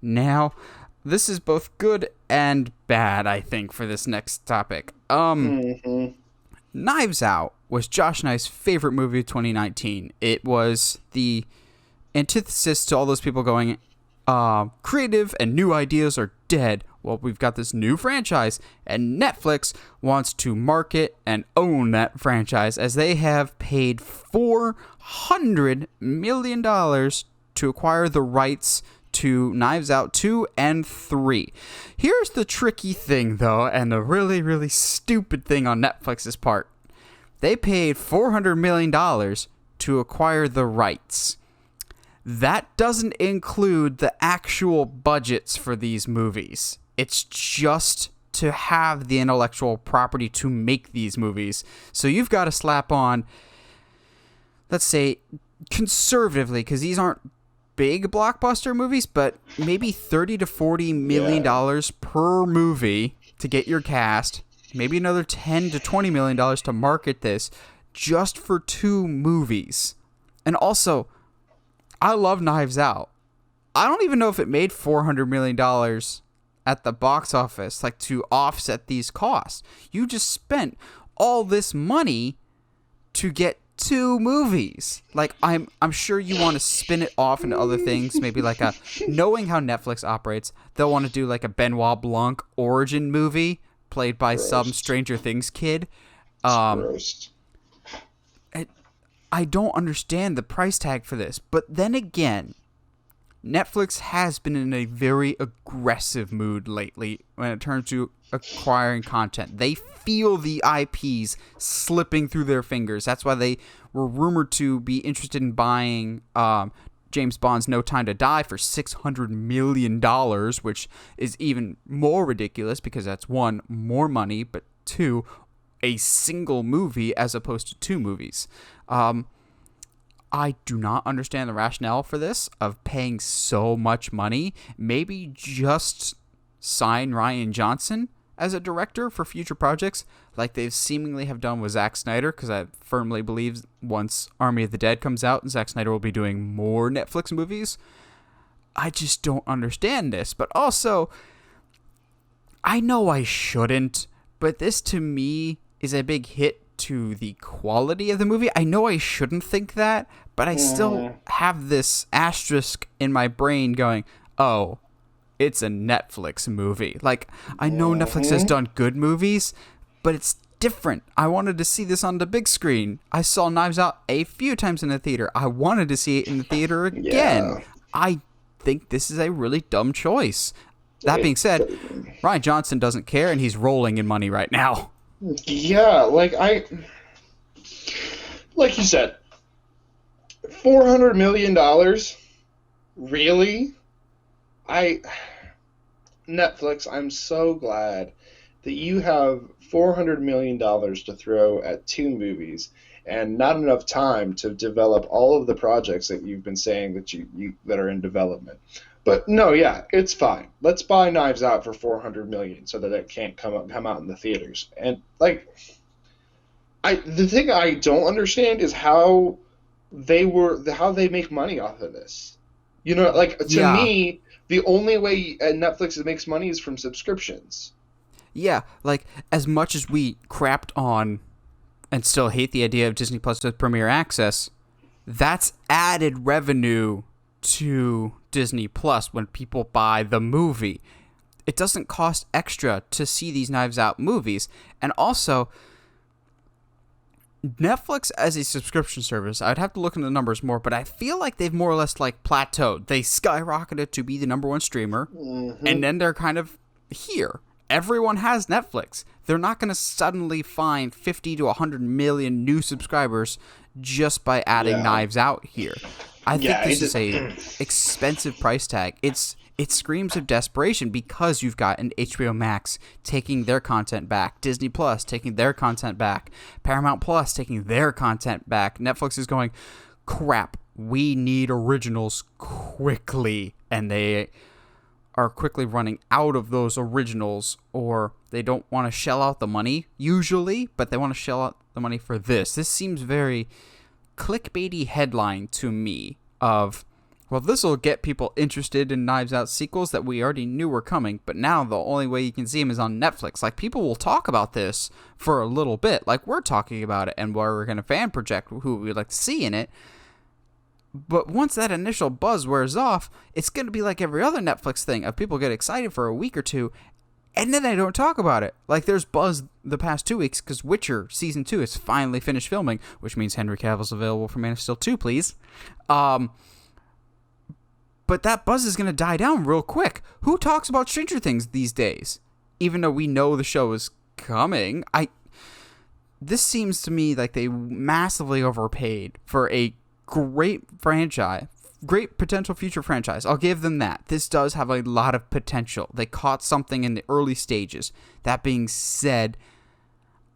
Now, this is both good and bad, I think, for this next topic. Mm-hmm. Knives Out was Josh and I's favorite movie of 2019. It was the antithesis to all those people going, creative and new ideas are dead. Well, we've got this new franchise, and Netflix wants to market and own that franchise as they have paid $400 million to acquire the rights to Knives Out 2 and 3. Here's the tricky thing, though, and the really, really stupid thing on Netflix's part. They paid $400 million to acquire the rights. That doesn't include the actual budgets for these movies. It's just to have the intellectual property to make these movies. So you've got to slap on, let's say, conservatively, because these aren't big blockbuster movies, but maybe $30 to $40 million per movie to get your cast. Maybe another $10 to $20 million to market this just for 2 movies. And also, I love Knives Out. I don't even know if it made $400 million at the box office, like, to offset these costs. You just spent all this money to get 2 movies. Like, I'm sure you want to spin it off into other things, maybe like knowing how Netflix operates, they'll want to do like a Benoit Blanc origin movie played by some Stranger Things kid. Gross. I don't understand the price tag for this, but then again, Netflix has been in a very aggressive mood lately when it comes to acquiring content. They feel the IPs slipping through their fingers. That's why they were rumored to be interested in buying James Bond's No Time to Die for $600 million, which is even more ridiculous because that's, 1, more money, but 2, a single movie as opposed to 2 movies. I do not understand the rationale for this, of paying so much money. Maybe just sign Rian Johnson as a director for future projects, like they seemingly have done with Zack Snyder, because I firmly believe once Army of the Dead comes out, Zack Snyder will be doing more Netflix movies. I just don't understand this. But also, I know I shouldn't, but this to me is a big hit to the quality of the movie. I know I shouldn't think that, but I still have this asterisk in my brain going, oh, it's a Netflix movie. Like, I know Netflix has done good movies, but it's different. I wanted to see this on the big screen. I saw Knives Out a few times in the theater. I wanted to see it in the theater again. Yeah. I think this is a really dumb choice. That being said, Rian Johnson doesn't care, and he's rolling in money right now. Yeah, like you said, $400 million? Really? Netflix, I'm so glad that you have $400 million to throw at 2 movies and not enough time to develop all of the projects that you've been saying that you that are in development. But no, yeah, it's fine. Let's buy Knives Out for $400 million so that it can't come out in the theaters. And like, the thing I don't understand is how they make money off of this. You know, like, to me, the only way Netflix makes money is from subscriptions. Yeah, like, as much as we crapped on and still hate the idea of Disney Plus with Premier Access, that's added revenue to Disney Plus when people buy the movie. It doesn't cost extra to see these Knives Out movies. And also, Netflix as a subscription service, I'd have to look into the numbers more, but I feel like they've more or less like plateaued. They skyrocketed to be the #1 streamer, and then they're kind of here. Everyone has Netflix. They're not going to suddenly find 50 to 100 million new subscribers just by adding Knives Out here. I think this is a expensive price tag. It screams of desperation because you've got an HBO Max taking their content back, Disney Plus taking their content back, Paramount Plus taking their content back. Netflix is going, crap, we need originals quickly, and they are quickly running out of those originals, or they don't want to shell out the money usually, but they want to shell out the money for this. This seems very clickbaity headline to me of, Well, this will get people interested in Knives Out sequels that we already knew were coming, but now the only way you can see them is on Netflix. Like, people will talk about this for a little bit, like we're talking about it, and we're going to fan project who we'd like to see in it. But once that initial buzz wears off, it's going to be like every other Netflix thing of people get excited for a week or two, and then they don't talk about it. Like, there's buzz the past 2 weeks because Witcher Season 2 is finally finished filming, which means Henry Cavill's available for Man of Steel 2, please. But that buzz is going to die down real quick. Who talks about Stranger Things these days? Even though we know the show is coming, this seems to me like they massively overpaid for a great franchise, great potential future franchise. I'll give them that. This does have a lot of potential. They caught something in the early stages. That being said,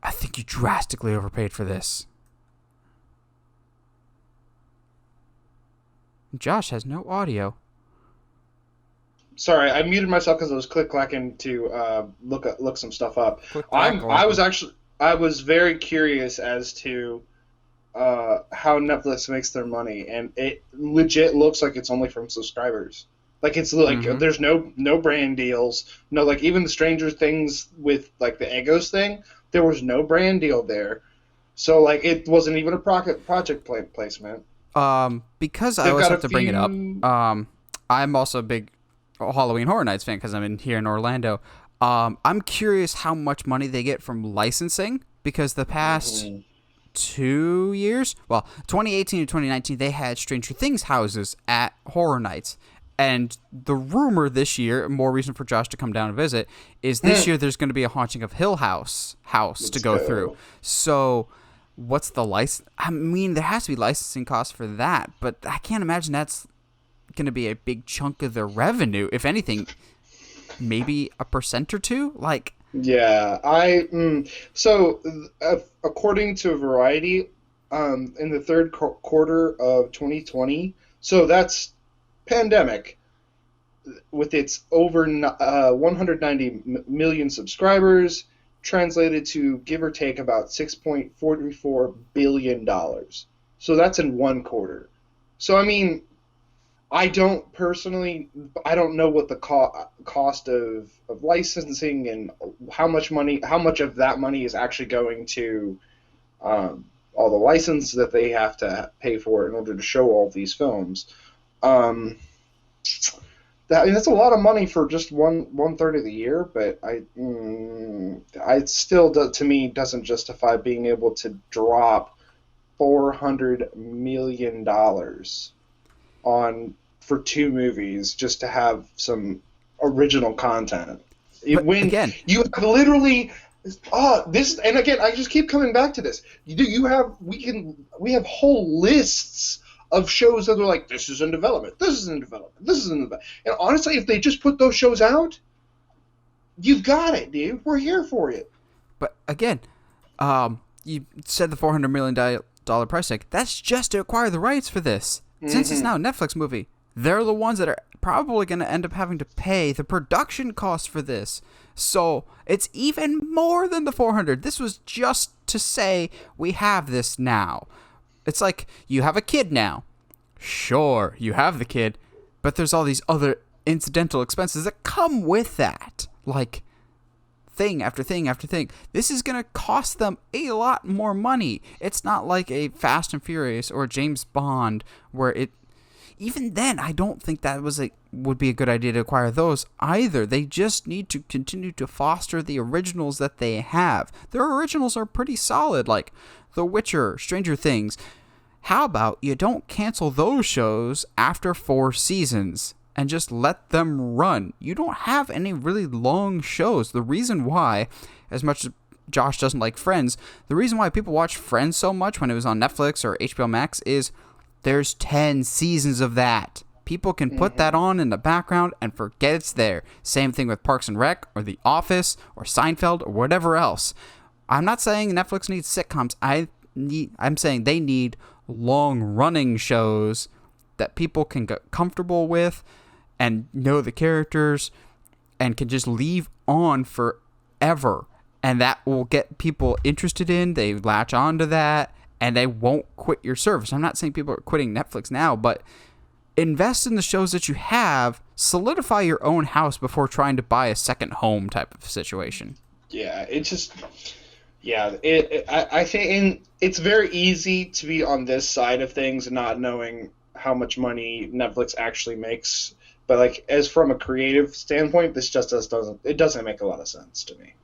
I think you drastically overpaid for this. Josh has no audio. Sorry, I muted myself because I was click-clacking to look some stuff up. I was very curious as to how Netflix makes their money, and it legit looks like it's only from subscribers. Like, it's like there's no brand deals, no, like even the Stranger Things with like the Eggos thing, there was no brand deal there, so like it wasn't even a project placement. Because I always have to bring it up. I'm also a big Halloween Horror Nights fan because I'm here in Orlando. I'm curious how much money they get from licensing because the past 2 years, well, 2018 to 2019, they had Stranger Things houses at Horror Nights. And the rumor this year, more reason for Josh to come down and visit, is this year there's going to be a Haunting of Hill House to go through. So what's the license? I mean, there has to be licensing costs for that, but I can't imagine that's going to be a big chunk of their revenue. If anything, maybe a % or two. Like, yeah, so according to Variety, in the third quarter of 2020, so that's pandemic, with its over 190 million subscribers, translated to give or take about $6.44 billion. So that's in one quarter. So I mean, I don't know what the cost of licensing and how much of that money is actually going to all the license that they have to pay for in order to show all of these films. That's a lot of money for just one third of the year, but it still to me doesn't justify being able to drop $400 million for 2 movies just to have some original content. Again, you literally this, and again, I just keep coming back to this. We have whole lists of shows that are like, this is in development, this is in development, this is in development. And honestly, if they just put those shows out, you've got it, dude. We're here for it. But again, you said the $400 million price tag. That's just to acquire the rights for this. Since it's now a Netflix movie, they're the ones that are probably going to end up having to pay the production costs for this. So it's even more than the 400. This was just to say we have this now. It's like you have a kid now. Sure, you have the kid, but there's all these other incidental expenses that come with that. Like thing after thing after thing. This is going to cost them a lot more money. It's not like a Fast and Furious or James Bond where it... Even then, I don't think that would be a good idea to acquire those either. They just need to continue to foster the originals that they have. Their originals are pretty solid, like The Witcher, Stranger Things. How about you don't cancel those shows after 4 seasons and just let them run? You don't have any really long shows. The reason why, as much as Josh doesn't like Friends, the reason why people watch Friends so much when it was on Netflix or HBO Max is there's 10 seasons of that. People can put that on in the background and forget it's there. Same thing with Parks and Rec or The Office or Seinfeld or whatever else. I'm not saying Netflix needs sitcoms. I'm saying they need long-running shows that people can get comfortable with and know the characters and can just leave on forever. And that will get people interested in. They latch on to that. And they won't quit your service. I'm not saying people are quitting Netflix now, but invest in the shows that you have, solidify your own house before trying to buy a second home type of situation. Yeah, it just, yeah, I think it's very easy to be on this side of things and not knowing how much money Netflix actually makes. But like, as from a creative standpoint, this just doesn't make a lot of sense to me.